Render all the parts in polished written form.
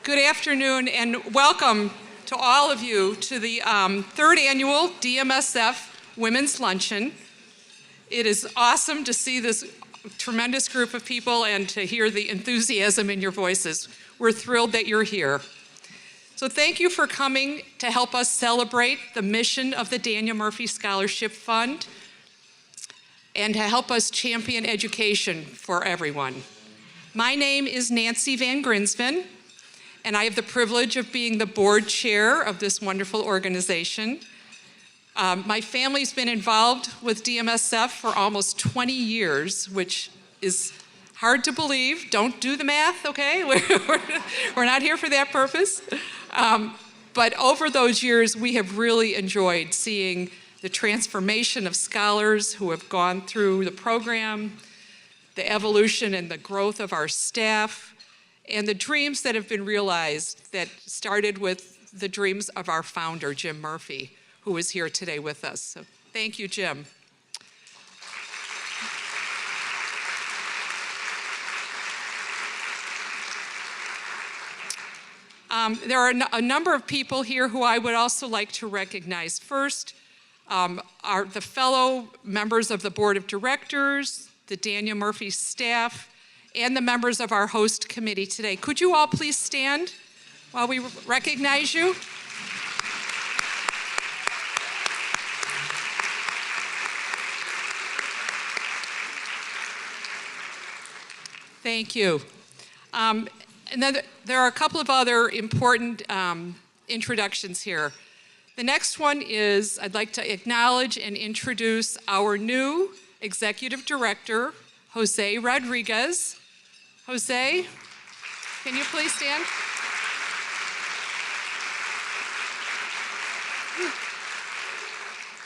Good afternoon and welcome to all of you to the third annual DMSF Women's Luncheon. It is awesome to see this tremendous group of people and to hear the enthusiasm in your voices. We're thrilled that you're here. So thank you for coming to help us celebrate the mission of the Daniel Murphy Scholarship Fund and to help us champion education for everyone. My name is Nancy Van Grinsven, and I have the privilege of being the board chair of this wonderful organization. My family's been involved with DMSF for almost 20 years, which is hard to believe. Don't do the math, okay? We're not here for that purpose. But over those years, we have really enjoyed seeing the transformation of scholars who have gone through the program, the evolution and the growth of our staff, and the dreams that have been realized that started with the dreams of our founder, Jim Murphy, who is here today with us. So thank you, Jim. There are a number of people here who I would also like to recognize. First, are the fellow members of the Board of Directors, the Daniel Murphy staff, and the members of our host committee today. Could you all please stand while we recognize you? Thank you. And then there are a couple of other important introductions here. The next one is I'd like to acknowledge and introduce our new Executive Director, Jose Rodriguez. Jose, can you please stand?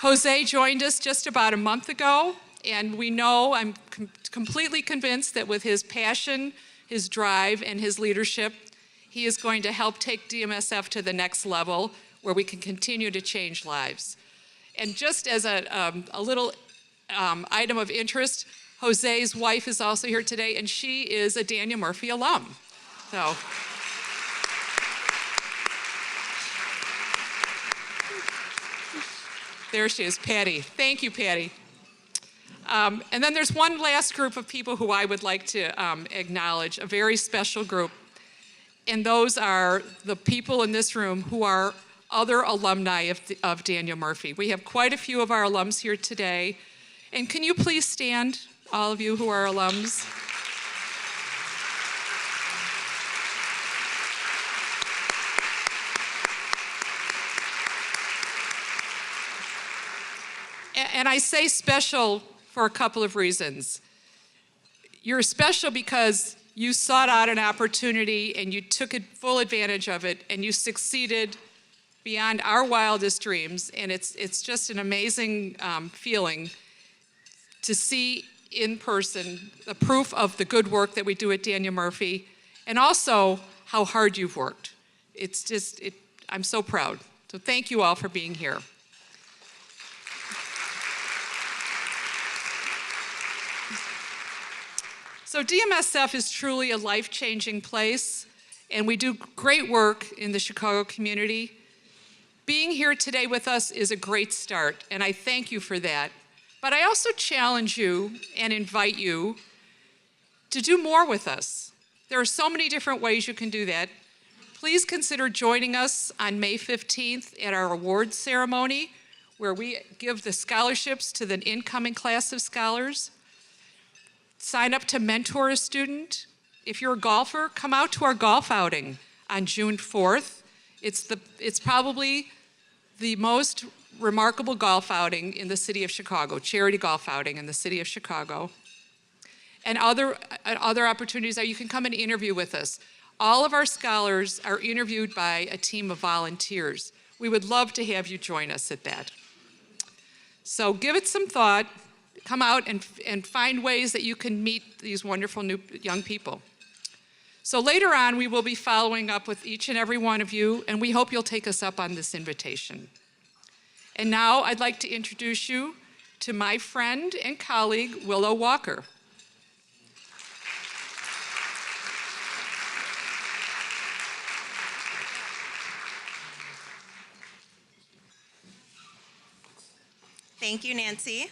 Jose joined us just about a month ago, and we know, I'm completely convinced that with his passion, his drive, and his leadership, he is going to help take DMSF to the next level where we can continue to change lives. And just as a little item of interest, Jose's wife is also here today, and she is a Daniel Murphy alum. So, there she is, Patty. Thank you, Patty. And then there's one last group of people who I would like to acknowledge, a very special group, and those are the people in this room who are other alumni of Daniel Murphy. We have quite a few of our alums here today, and can you please stand, all of you who are alums? And I say special for a couple of reasons. You're special because you sought out an opportunity and you took full advantage of it and you succeeded beyond our wildest dreams. And it's just an amazing feeling to see in person the proof of the good work that we do at Daniel Murphy and also how hard you've worked. It's just, I'm so proud. So thank you all for being here. So DMSF is truly a life-changing place, and we do great work in the Chicago community. Being here today with us is a great start, and I thank you for that. But I also challenge you and invite you to do more with us. There are so many different ways you can do that. Please consider joining us on May 15th at our awards ceremony, where we give the scholarships to the incoming class of scholars. Sign up to mentor a student. If you're a golfer, come out to our golf outing on June 4th. It's probably the most remarkable golf outing in the city of Chicago, charity golf outing in the city of Chicago. And other opportunities are you can come and interview with us. All of our scholars are interviewed by a team of volunteers. We would love to have you join us at that. So give it some thought. Come out and find ways that you can meet these wonderful new young people. So later on, we will be following up with each and every one of you, and we hope you'll take us up on this invitation. And now I'd like to introduce you to my friend and colleague, Willow Walker. Thank you, Nancy.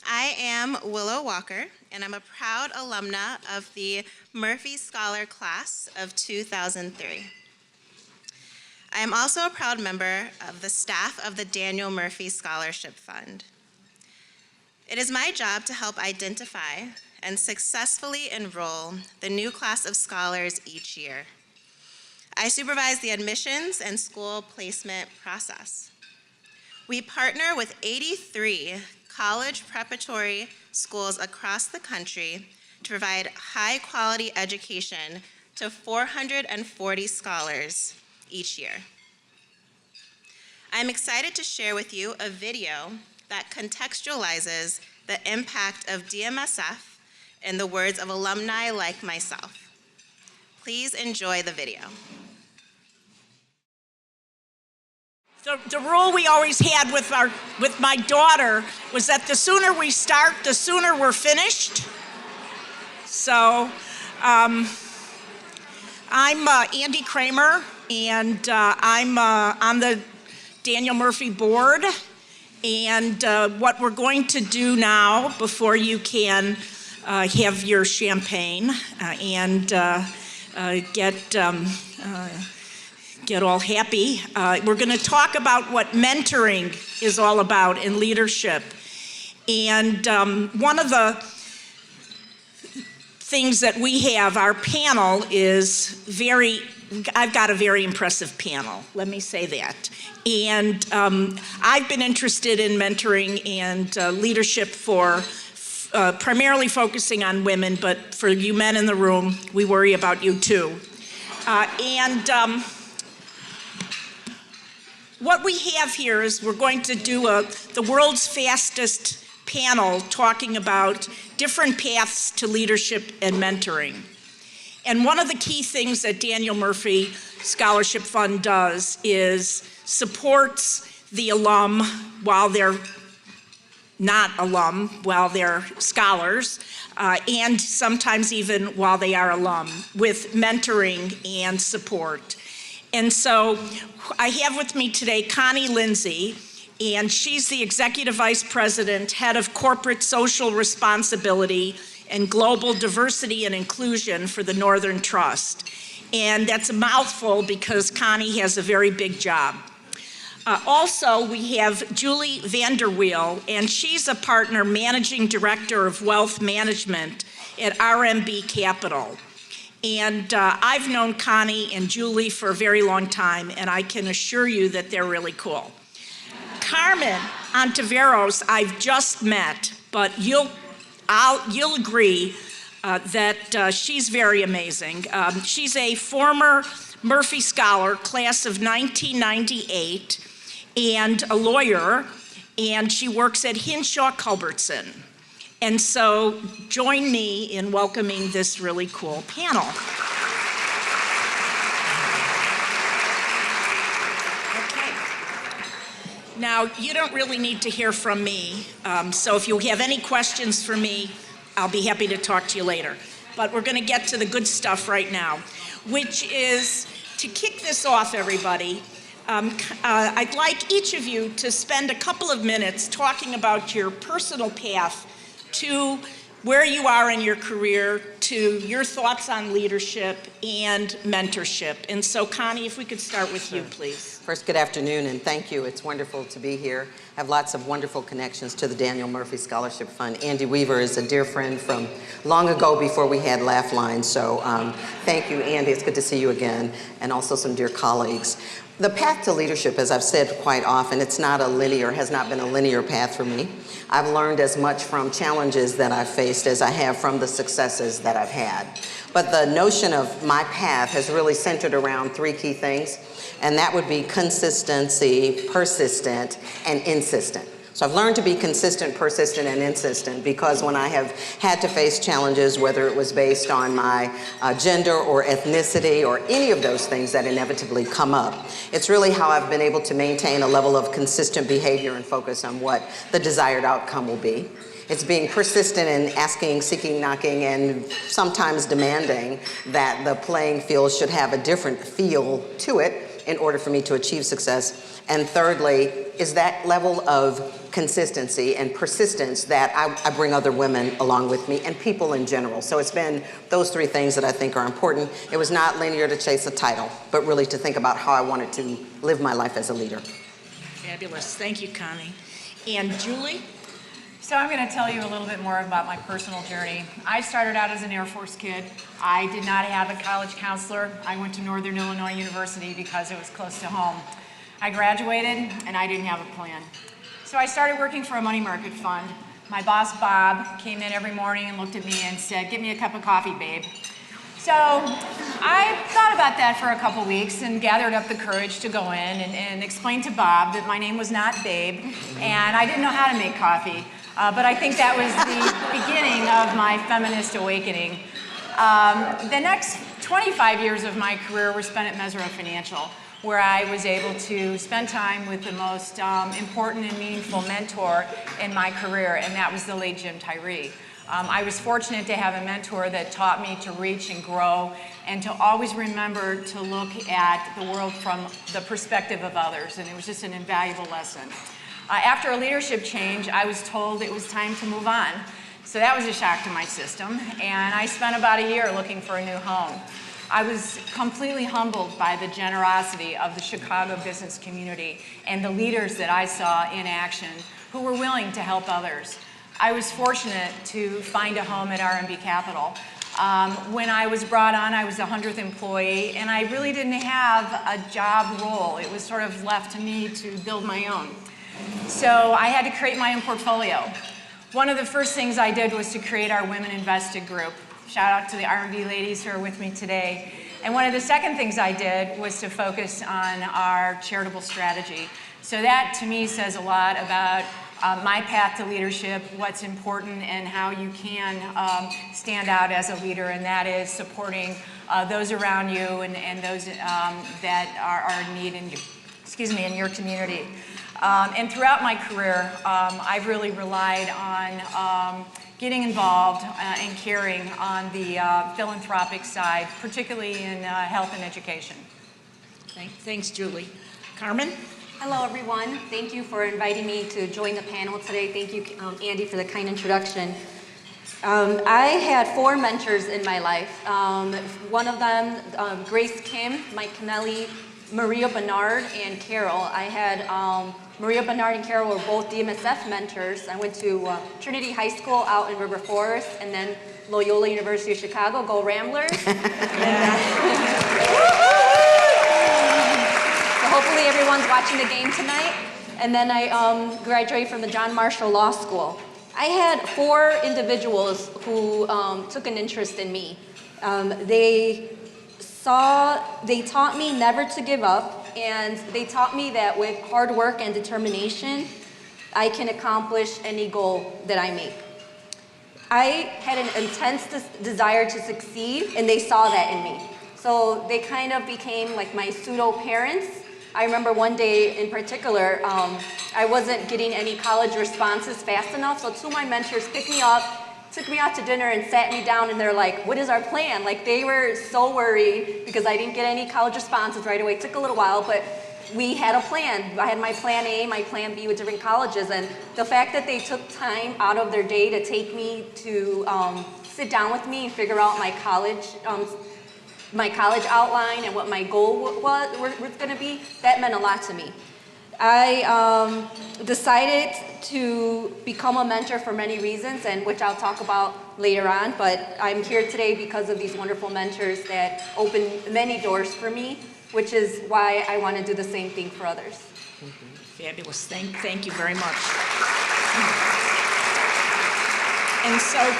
I am Willow Walker, and I'm a proud alumna of the Murphy Scholar Class of 2003. I am also a proud member of the staff of the Daniel Murphy Scholarship Fund. It is my job to help identify and successfully enroll the new class of scholars each year. I supervise the admissions and school placement process. We partner with 83 college preparatory schools across the country to provide high-quality education to 440 scholars each year. I'm excited to share with you a video that contextualizes the impact of DMSF in the words of alumni like myself. Please enjoy the video. The rule we always had with my daughter was that the sooner we start, the sooner we're finished. So I'm Andie Kramer, and I'm on the Daniel Murphy board. And what we're going to do now, before you can have your champagne and get all happy, we're going to talk about what mentoring is all about in leadership. And one of the things that we have, our panel is I've got a very impressive panel, let me say that. And I've been interested in mentoring and leadership for primarily focusing on women, but for you men in the room, we worry about you too. What we have here is we're going to do the world's fastest panel talking about different paths to leadership and mentoring. And one of the key things that Daniel Murphy Scholarship Fund does is supports the alum while they're not alum, while they're scholars, and sometimes even while they are alum, with mentoring and support. And so I have with me today Connie Lindsey, and she's the Executive Vice President, Head of Corporate Social Responsibility and Global Diversity and Inclusion for the Northern Trust. And that's a mouthful because Connie has a very big job. Also, we have Julie Vander, and she's a partner managing director of wealth management at RMB Capital. And I've known Connie and Julie for a very long time, and I can assure you that they're really cool. Carmen Ontiveros, I've just met, but you'll agree that she's very amazing. She's a former Murphy Scholar, class of 1998, and a lawyer, and she works at Hinshaw, Culbertson. And so join me in welcoming this really cool panel. Okay. Now, you don't really need to hear from me, so if you have any questions for me, I'll be happy to talk to you later. But we're going to get to the good stuff right now, which is to kick this off, everybody. I'd like each of you to spend a couple of minutes talking about your personal path to where you are in your career, to your thoughts on leadership and mentorship. And so, Connie, if we could start with you, please. First, good afternoon, and thank you. It's wonderful to be here. I have lots of wonderful connections to the Daniel Murphy Scholarship Fund. Andie Weaver is a dear friend from long ago before we had laugh lines. So thank you, Andie. It's good to see you again, and also some dear colleagues. The path to leadership, as I've said quite often, it's not a linear, has not been a linear path for me. I've learned as much from challenges that I've faced as I have from the successes that I've had. But the notion of my path has really centered around three key things, and that would be consistency, persistent, and insistent. So I've learned to be consistent, persistent, and insistent because when I have had to face challenges, whether it was based on my gender or ethnicity or any of those things that inevitably come up, it's really how I've been able to maintain a level of consistent behavior and focus on what the desired outcome will be. It's being persistent in asking, seeking, knocking, and sometimes demanding that the playing field should have a different feel to it in order for me to achieve success. And thirdly, is that level of consistency and persistence that I bring other women along with me and people in general. So it's been those three things that I think are important. It was not linear to chase a title, but really to think about how I wanted to live my life as a leader. Fabulous. Thank you, Connie. And Julie? So I'm going to tell you a little bit more about my personal journey. I started out as an Air Force kid. I did not have a college counselor. I went to Northern Illinois University because it was close to home. I graduated and I didn't have a plan. So I started working for a money market fund. My boss, Bob, came in every morning and looked at me and said, "Get me a cup of coffee, babe." So I thought about that for a couple weeks and gathered up the courage to go in and explain to Bob that my name was not Babe and I didn't know how to make coffee. But I think that was the beginning of my feminist awakening. The next 25 years of my career were spent at Mesro Financial, where I was able to spend time with the most important and meaningful mentor in my career, and that was the late Jim Tyree. I was fortunate to have a mentor that taught me to reach and grow and to always remember to look at the world from the perspective of others, and it was just an invaluable lesson. After a leadership change, I was told it was time to move on. So that was a shock to my system, and I spent about a year looking for a new home. I was completely humbled by the generosity of the Chicago business community and the leaders that I saw in action who were willing to help others. I was fortunate to find a home at R&B Capital. When I was brought on, I was the 100th employee, and I really didn't have a job role. It was sort of left to me to build my own. So I had to create my own portfolio. One of the first things I did was to create our Women Invested group. Shout out to the R&B ladies who are with me today. And one of the second things I did was to focus on our charitable strategy. So that to me says a lot about my path to leadership, what's important, and how you can stand out as a leader, and that is supporting those around you and those that are in need in your community. And throughout my career, I've really relied on getting involved and caring on the philanthropic side, particularly in health and education. Thanks, Julie. Carmen? Hello, everyone. Thank you for inviting me to join the panel today. Thank you, Andie, for the kind introduction. I had 4 mentors in my life. One of them, Grace Kim, Mike Kennelly, Maria Bernard, and Carol. I had Maria Bernard and Carol were both DMSF mentors. I went to Trinity High School out in River Forest, and then Loyola University of Chicago. Go Ramblers! So hopefully everyone's watching the game tonight. And then I graduated from the John Marshall Law School. I had 4 individuals who took an interest in me. They taught me never to give up, and they taught me that with hard work and determination, I can accomplish any goal that I make. I had an intense desire to succeed, and they saw that in me. So they kind of became like my pseudo-parents. I remember one day in particular, I wasn't getting any college responses fast enough, so 2 of my mentors picked me up, took me out to dinner and sat me down, and they're like, "What is our plan?" Like, they were so worried because I didn't get any college responses right away. It took a little while, but we had a plan. I had my plan A, my plan B with different colleges, and the fact that they took time out of their day to take me to sit down with me and figure out my college outline and what my goal was going to be, that meant a lot to me. I decided to become a mentor for many reasons, and which I'll talk about later on, but I'm here today because of these wonderful mentors that opened many doors for me, which is why I want to do the same thing for others. Fabulous. Thank you very much. And so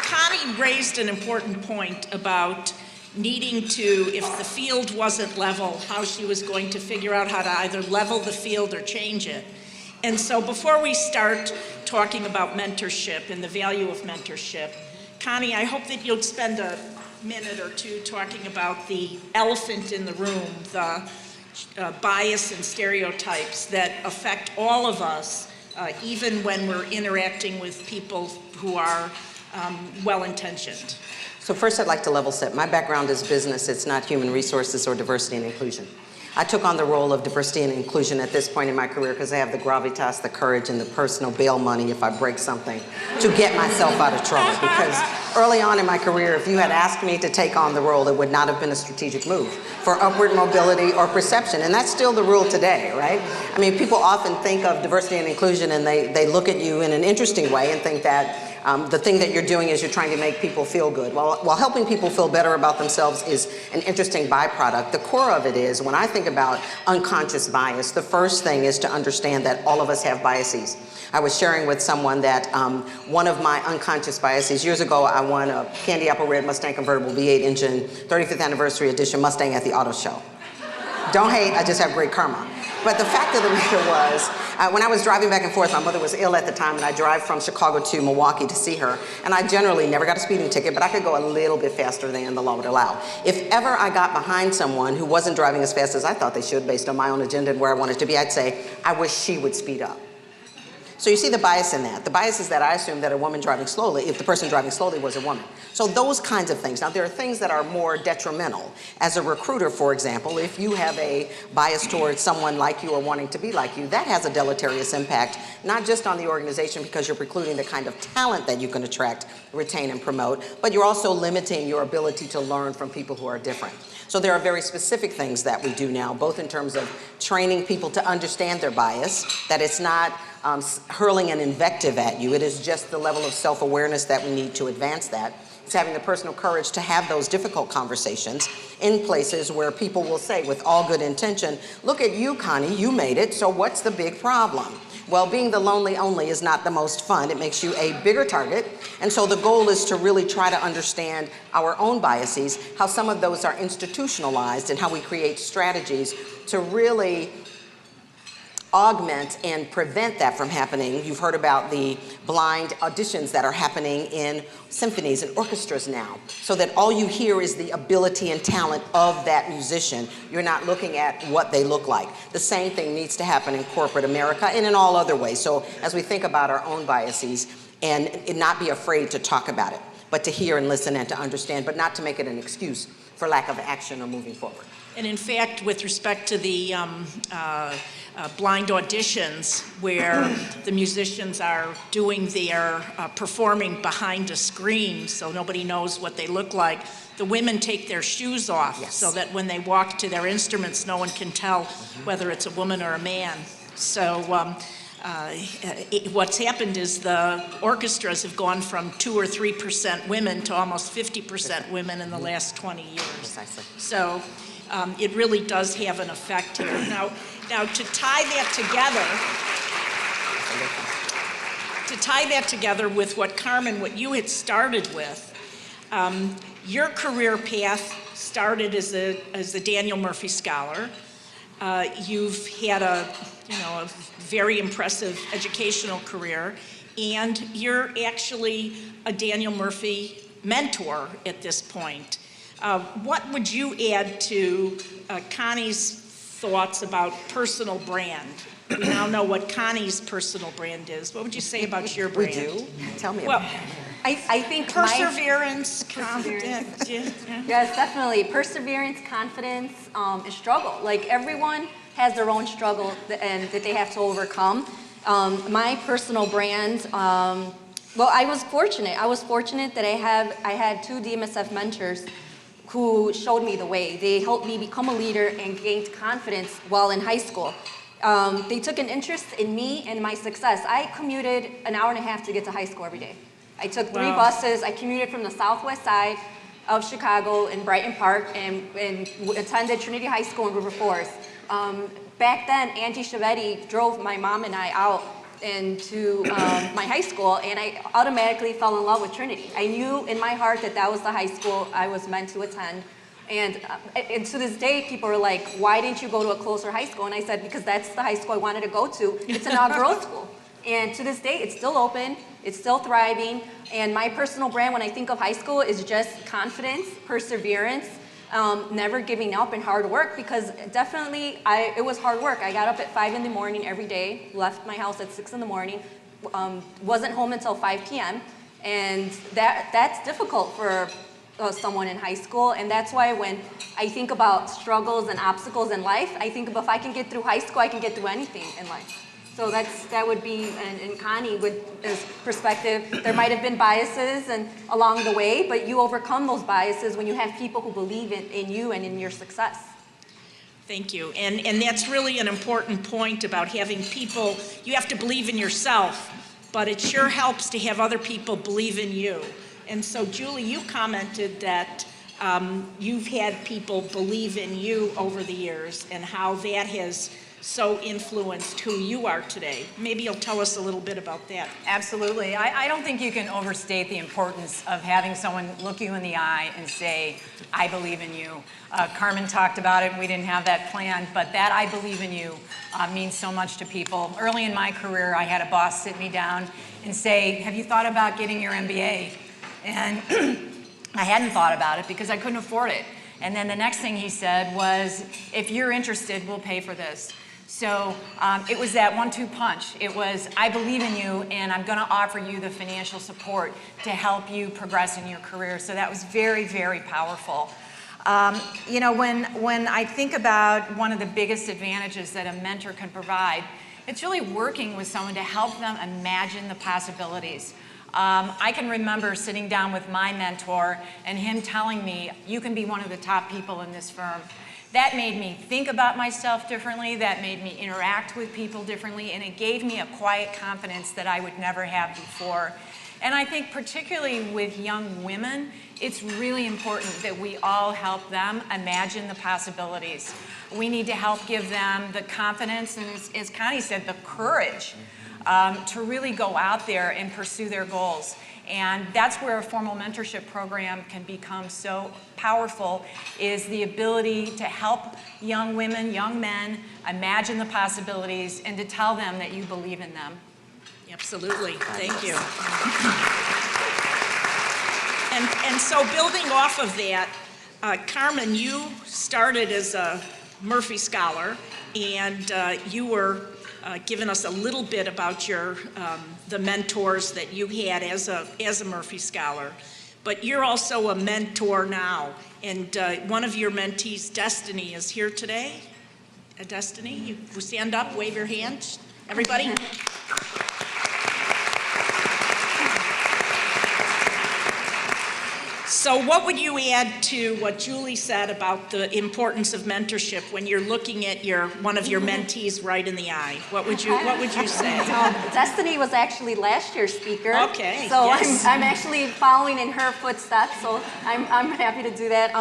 Connie raised an important point about needing to, if the field wasn't level, how she was going to figure out how to either level the field or change it. And so before we start talking about mentorship and the value of mentorship, Connie, I hope that you'll spend a minute or two talking about the elephant in the room, the bias and stereotypes that affect all of us, even when we're interacting with people who are well-intentioned. So first I'd like to level set. My background is business. It's not human resources or diversity and inclusion. I took on the role of diversity and inclusion at this point in my career because I have the gravitas, the courage, and the personal bail money if I break something to get myself out of trouble. Because early on in my career, if you had asked me to take on the role, it would not have been a strategic move for upward mobility or perception. And that's still the rule today, right? I mean, people often think of diversity and inclusion and they look at you in an interesting way and think that the thing that you're doing is you're trying to make people feel good. While helping people feel better about themselves is an interesting byproduct, the core of it is, when I think about unconscious bias, the first thing is to understand that all of us have biases. I was sharing with someone that one of my unconscious biases, years ago I won a candy apple red Mustang convertible V8 engine 35th anniversary edition Mustang at the auto show. Don't hate, I just have great karma. But the fact of the matter was, when I was driving back and forth, my mother was ill at the time, and I drive from Chicago to Milwaukee to see her, and I generally never got a speeding ticket, but I could go a little bit faster than the law would allow. If ever I got behind someone who wasn't driving as fast as I thought they should, based on my own agenda and where I wanted to be, I'd say, I wish she would speed up. So you see the bias in that. The bias is that I assume that a woman driving slowly, if the person driving slowly was a woman. So those kinds of things. Now there are things that are more detrimental. As a recruiter, for example, if you have a bias towards someone like you or wanting to be like you, that has a deleterious impact, not just on the organization because you're precluding the kind of talent that you can attract, retain, and promote, but you're also limiting your ability to learn from people who are different. So there are very specific things that we do now, both in terms of training people to understand their bias, that it's not hurling an invective at you. It is just the level of self-awareness that we need to advance that. It's having the personal courage to have those difficult conversations in places where people will say, with all good intention, look at you, Connie, you made it, so what's the big problem? Well, being the lonely only is not the most fun. It makes you a bigger target. And so the goal is to really try to understand our own biases, how some of those are institutionalized, and how we create strategies to really augment and prevent that from happening. You've heard about the blind auditions that are happening in symphonies and orchestras now, so that all you hear is the ability and talent of that musician. You're not looking at what they look like. The same thing needs to happen in corporate America and in all other ways. So as we think about our own biases, and not be afraid to talk about it, but to hear and listen and to understand, but not to make it an excuse for lack of action or moving forward. And in fact, with respect to the blind auditions where the musicians are doing their performing behind a screen so nobody knows what they look like, the women take their shoes off. Yes. So that when they walk to their instruments, no one can tell whether it's a woman or a man. So what's happened is the orchestras have gone from 2 or 3% women to almost 50% women in the last 20 years. Precisely. So it really does have an effect here. Now to tie that together with what Carmen, what you had started with, your career path started as a Daniel Murphy Scholar. You've had a very impressive educational career, and you're actually a Daniel Murphy mentor at this point. What would you add to Connie's thoughts about personal brand? We now know what Connie's personal brand is. What would you say about your brand? We do? Tell me Well, about it. I think perseverance, confidence. Yes, definitely. Perseverance, confidence, and struggle. Like everyone has their own struggle and that they have to overcome. My personal brand, well, I was fortunate. I was fortunate that I had 2 DMSF mentors who showed me the way. They helped me become a leader and gained confidence while in high school. They took an interest in me and my success. I commuted an hour and a half to get to high school every day. I took 3 buses. I commuted from the southwest side of Chicago in Brighton Park and attended Trinity High School in River Forest. Back then, Andie drove my mom and I out into my high school, and I automatically fell in love with Trinity. I knew in my heart that that was the high school I was meant to attend. And to this day, people are like, why didn't you go to a closer high school? And I said, because that's the high school I wanted to go to. It's an all-girls school. And to this day, it's still open, it's still thriving. And my personal brand when I think of high school is just confidence, perseverance, never giving up, and hard work, because definitely it was hard work. I got up at 5 in the morning every day, left my house at 6 in the morning, wasn't home until 5 p.m. And that's difficult for someone in high school. And that's why when I think about struggles and obstacles in life, I think if I can get through high school, I can get through anything in life. So that would be, and Connie, with his perspective, there might have been biases and along the way, but you overcome those biases when you have people who believe in you and in your success. Thank you. And that's really an important point about having people, you have to believe in yourself, but it sure helps to have other people believe in you. And so, Julie, you commented that you've had people believe in you over the years and how that has so influenced who you are today. Maybe you'll tell us a little bit about that. Absolutely. I don't think you can overstate the importance of having someone look you in the eye and say, I believe in you. Carmen talked about it, and we didn't have that planned, but that I believe in you means so much to people. Early in my career, I had a boss sit me down and say, have you thought about getting your MBA? And I hadn't thought about it because I couldn't afford it. And then the next thing he said was, if you're interested, we'll pay for this. So it was that 1-2 punch. It was, I believe in you, and I'm going to offer you the financial support to help you progress in your career. So that was very, very powerful. You know, when I think about one of the biggest advantages that a mentor can provide, it's really working with someone to help them imagine the possibilities. I can remember sitting down with my mentor and him telling me, you can be one of the top people in this firm. That made me think about myself differently, that made me interact with people differently, and it gave me a quiet confidence that I would never have before. And I think particularly with young women, it's really important that we all help them imagine the possibilities. We need to help give them the confidence and, as Connie said, the courage to really go out there and pursue their goals. And that's where a formal mentorship program can become so powerful, is the ability to help young women, young men imagine the possibilities and to tell them that you believe in them. Absolutely. Thank you. And so building off of that, Carmen, you started as a Murphy Scholar, and you were giving us a little bit about your the mentors that you had as a Murphy Scholar. But you're also a mentor now, and one of your mentees, Destiny, is here today. Destiny, you stand up, wave your hand, everybody. So what would you add to what Julie said about the importance of mentorship when you're looking at one of your mentees right in the eye? What would you say? Destiny was actually last year's speaker. Okay. So yes. I'm actually following in her footsteps, so I'm happy to do that.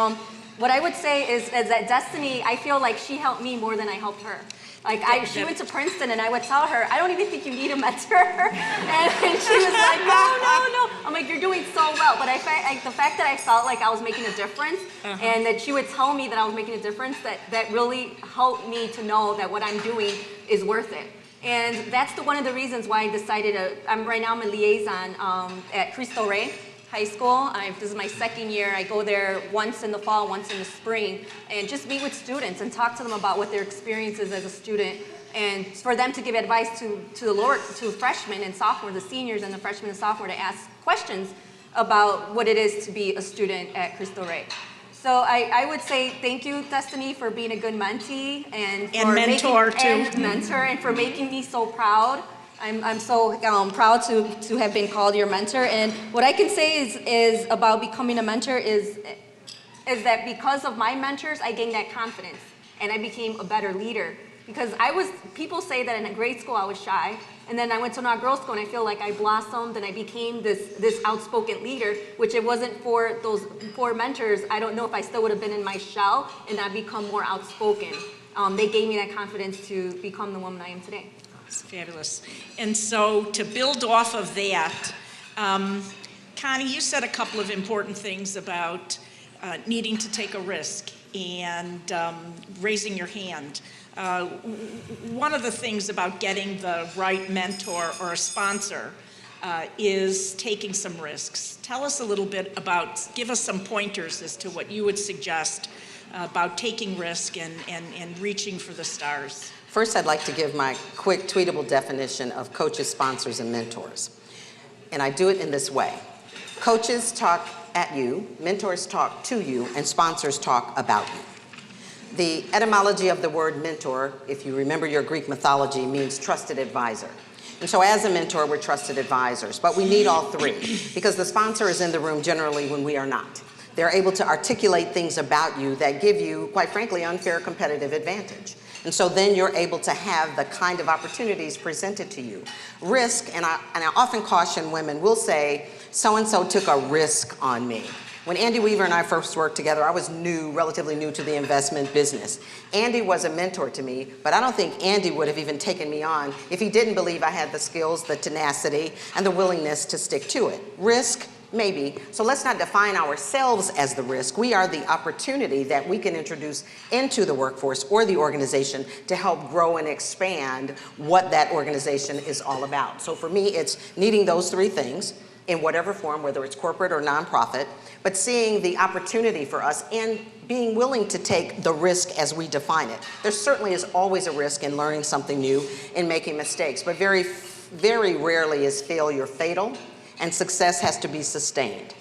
What I would say is that Destiny, I feel like she helped me more than I helped her. Like, she went to Princeton, and I would tell her, I don't even think you need a mentor. And she was like, no. I'm like, you're doing so well. But the fact that I felt like I was making a difference, and that she would tell me that I was making a difference, that really helped me to know that what I'm doing is worth it. And that's one of the reasons why I decided right now I'm a liaison at Cristo Rey High School. This is my second year. I go there once in the fall, once in the spring, and just meet with students and talk to them about what their experience is as a student, and for them to give advice to freshmen and sophomores, the seniors and the freshmen and sophomore, to ask questions about what it is to be a student at Cristo Rey. So I would say thank you, Destiny, for being a good mentee and mentor too. And mentor, and for making me so proud. I'm so proud to have been called your mentor. And what I can say is about becoming a mentor is that because of my mentors, I gained that confidence and I became a better leader. Because people say that in grade school I was shy, and then I went to an all-girls school and I feel like I blossomed and I became this outspoken leader, which it wasn't for those 4 mentors. I don't know if I still would have been in my shell and not become more outspoken. They gave me that confidence to become the woman I am today. It's fabulous. And so to build off of that, Connie, you said a couple of important things about needing to take a risk and raising your hand. One of the things about getting the right mentor or a sponsor is taking some risks. Tell us a little bit give us some pointers as to what you would suggest about taking risk and reaching for the stars. First, I'd like to give my quick tweetable definition of coaches, sponsors, and mentors. And I do it in this way. Coaches talk at you, mentors talk to you, and sponsors talk about you. The etymology of the word mentor, if you remember your Greek mythology, means trusted advisor. And so as a mentor, we're trusted advisors, but we need all three because the sponsor is in the room generally when we are not. They're able to articulate things about you that give you, quite frankly, unfair competitive advantage. And so then you're able to have the kind of opportunities presented to you. Risk, and I often caution women, we'll say, so-and-so took a risk on me. When Andie Weaver and I first worked together, I was relatively new to the investment business. Andie was a mentor to me, but I don't think Andie would have even taken me on if he didn't believe I had the skills, the tenacity, and the willingness to stick to it. Risk, maybe. So let's not define ourselves as the risk. We are the opportunity that we can introduce into the workforce or the organization to help grow and expand what that organization is all about. So for me, it's needing those three things in whatever form, whether it's corporate or nonprofit, but seeing the opportunity for us and being willing to take the risk as we define it. There certainly is always a risk in learning something new, in making mistakes, but very, very rarely is failure fatal, and success has to be sustained.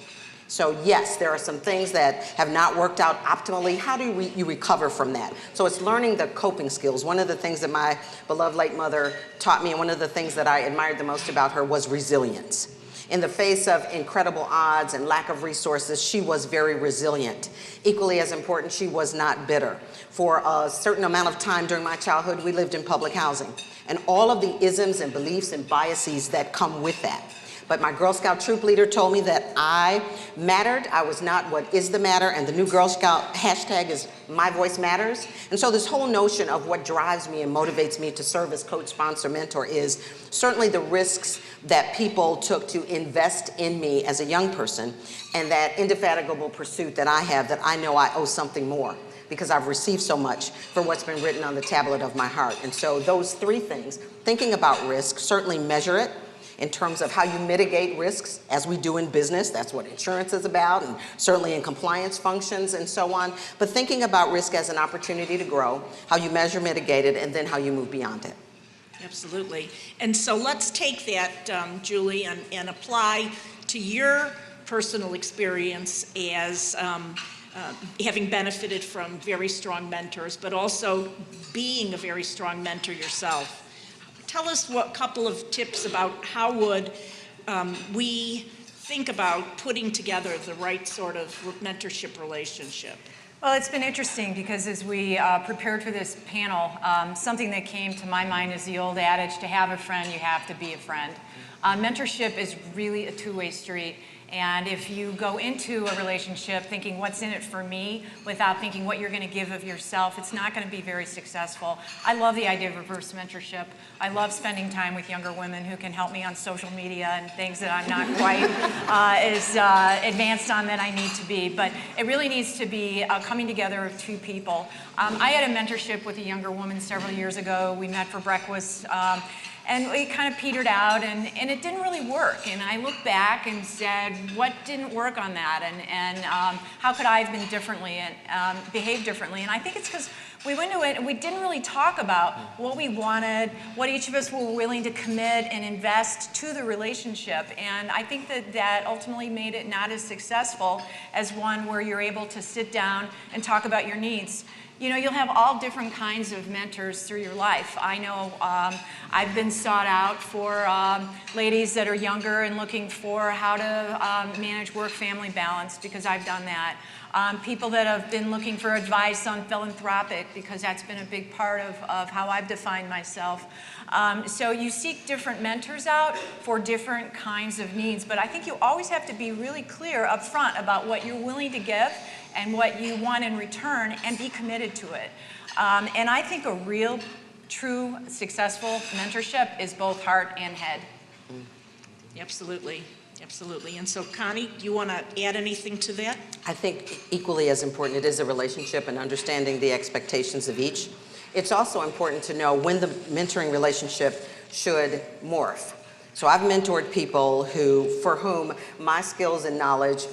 So yes, there are some things that have not worked out optimally. How do you recover from that? So it's learning the coping skills. One of the things that my beloved late mother taught me, and one of the things that I admired the most about her was resilience. In the face of incredible odds and lack of resources, she was very resilient. Equally as important, she was not bitter. For a certain amount of time during my childhood, we lived in public housing, and all of the isms and beliefs and biases that come with that. But my Girl Scout troop leader told me that I mattered. I was not what is the matter, and the new Girl Scout hashtag is My Voice Matters. And so this whole notion of what drives me and motivates me to serve as coach, sponsor, mentor is certainly the risks that people took to invest in me as a young person, and that indefatigable pursuit that I have, that I know I owe something more because I've received so much for what's been written on the tablet of my heart. And so those three things, thinking about risk, certainly measure it in terms of how you mitigate risks, as we do in business. That's what insurance is about, and certainly in compliance functions and so on. But thinking about risk as an opportunity to grow, how you measure, mitigate it, and then how you move beyond it. Absolutely. And so let's take that, Julie, and apply to your personal experience as having benefited from very strong mentors, but also being a very strong mentor yourself. Tell us what couple of tips about how would we think about putting together the right sort of mentorship relationship. Well, it's been interesting because as we prepared for this panel, something that came to my mind is the old adage, to have a friend, you have to be a friend. Mentorship is really a two-way street. And if you go into a relationship thinking what's in it for me without thinking what you're going to give of yourself, it's not going to be very successful. I love the idea of reverse mentorship. I love spending time with younger women who can help me on social media and things that I'm not quite as advanced on that I need to be. But it really needs to be a coming together of two people. I had a mentorship with a younger woman several years ago. We met for breakfast. And we kind of petered out, and it didn't really work. And I looked back and said, what didn't work on that? And how could I have been differently and behaved differently? And I think it's because we went into it and we didn't really talk about what we wanted, what each of us were willing to commit and invest to the relationship. And I think that ultimately made it not as successful as one where you're able to sit down and talk about your needs. You know, you'll have all different kinds of mentors through your life. I know I've been sought out for ladies that are younger and looking for how to manage work-family balance, because I've done that. People that have been looking for advice on philanthropic, because that's been a big part of how I've defined myself. So you seek different mentors out for different kinds of needs, but I think you always have to be really clear up front about what you're willing to give and what you want in return, and be committed to it. And I think a real, true, successful mentorship is both heart and head. Absolutely, absolutely. And so, Connie, do you want to add anything to that? I think equally as important, it is a relationship and understanding the expectations of each. It's also important to know when the mentoring relationship should morph. So I've mentored people for whom my skills and knowledge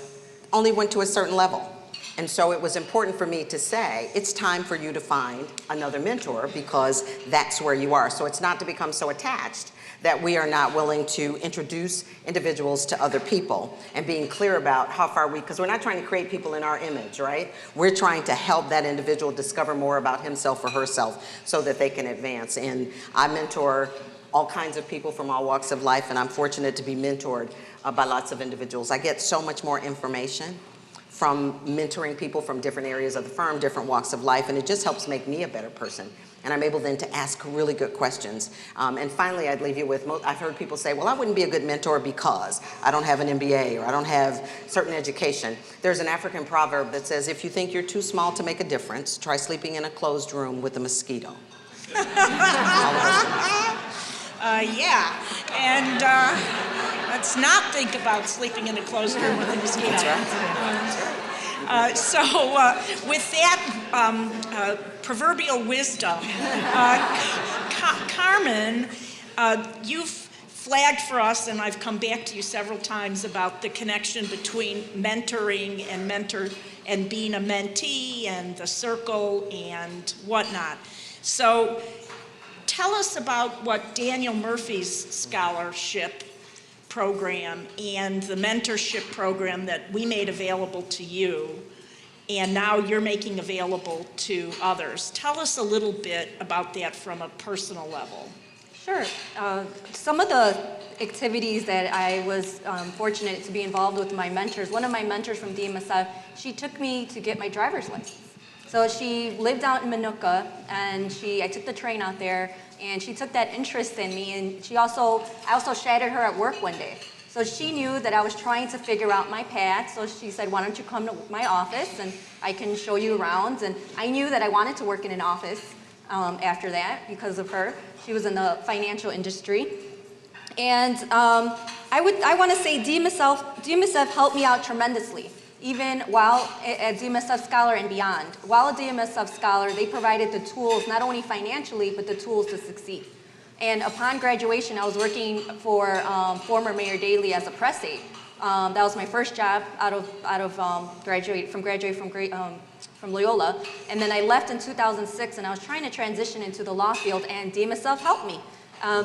only went to a certain level. And so it was important for me to say, it's time for you to find another mentor, because that's where you are. So it's not to become so attached that we are not willing to introduce individuals to other people and being clear about how far because we're not trying to create people in our image, right? We're trying to help that individual discover more about himself or herself so that they can advance. And I mentor all kinds of people from all walks of life, and I'm fortunate to be mentored by lots of individuals. I get so much more information from mentoring people from different areas of the firm, different walks of life, and it just helps make me a better person. And I'm able then to ask really good questions. And finally, I'd leave you with, I've heard people say, well, I wouldn't be a good mentor because I don't have an MBA or I don't have certain education. There's an African proverb that says, if you think you're too small to make a difference, try sleeping in a closed room with a mosquito. Yeah, and let's not think about sleeping in a closed room with a mosquito. That's right. So with that proverbial wisdom, Carmen, you've flagged for us, and I've come back to you several times about the connection between mentoring and being a mentee and the circle and whatnot. So tell us about what Daniel Murphy's scholarship program and the mentorship program that we made available to you, and now you're making available to others. Tell us a little bit about that from a personal level. Sure. Some of the activities that I was fortunate to be involved with my mentors, one of my mentors from DMSF, she took me to get my driver's license. So she lived out in Minooka, and I took the train out there, and she took that interest in me, and I also shadowed her at work one day. So she knew that I was trying to figure out my path, so she said, why don't you come to my office, and I can show you around. And I knew that I wanted to work in an office after that because of her. She was in the financial industry. And I want to say DMSF helped me out tremendously, even while a DMSF Scholar and beyond. While a DMSF Scholar, they provided the tools, not only financially, but the tools to succeed. And upon graduation, I was working for former Mayor Daley as a press aide. That was my first job graduating from Loyola. And then I left in 2006, and I was trying to transition into the law field, and DMSF helped me.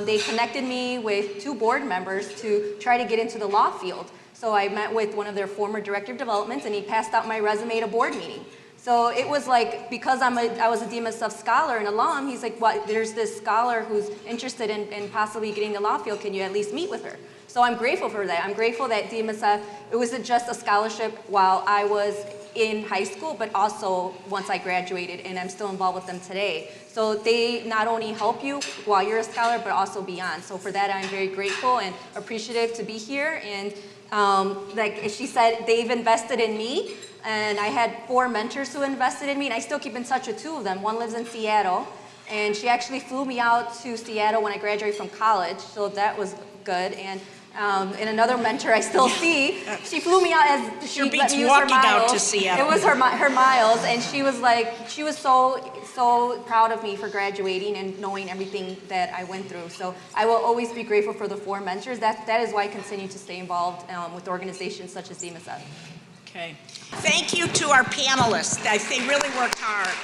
They connected me with 2 board members to try to get into the law field. So I met with one of their former director of development, and he passed out my resume at a board meeting. So it was like, because I was a DMSF scholar and alum, he's like, well, there's this scholar who's interested in possibly getting the law field. Can you at least meet with her? So I'm grateful for that. I'm grateful that DMSF, it wasn't just a scholarship while I was in high school, but also once I graduated, and I'm still involved with them today. So they not only help you while you're a scholar, but also beyond. So for that, I'm very grateful and appreciative to be here. And like she said, they've invested in me, and I had 4 mentors who invested in me, and I still keep in touch with 2 of them. One lives in Seattle, and she actually flew me out to Seattle when I graduated from college, so that was good. And another mentor I still see, she flew me out as she let me use her miles. Out to Seattle. It was her miles, and she was so proud of me for graduating and knowing everything that I went through. So I will always be grateful for the 4 mentors. That is why I continue to stay involved with organizations such as DMSF. Okay. Thank you to our panelists. They really worked hard.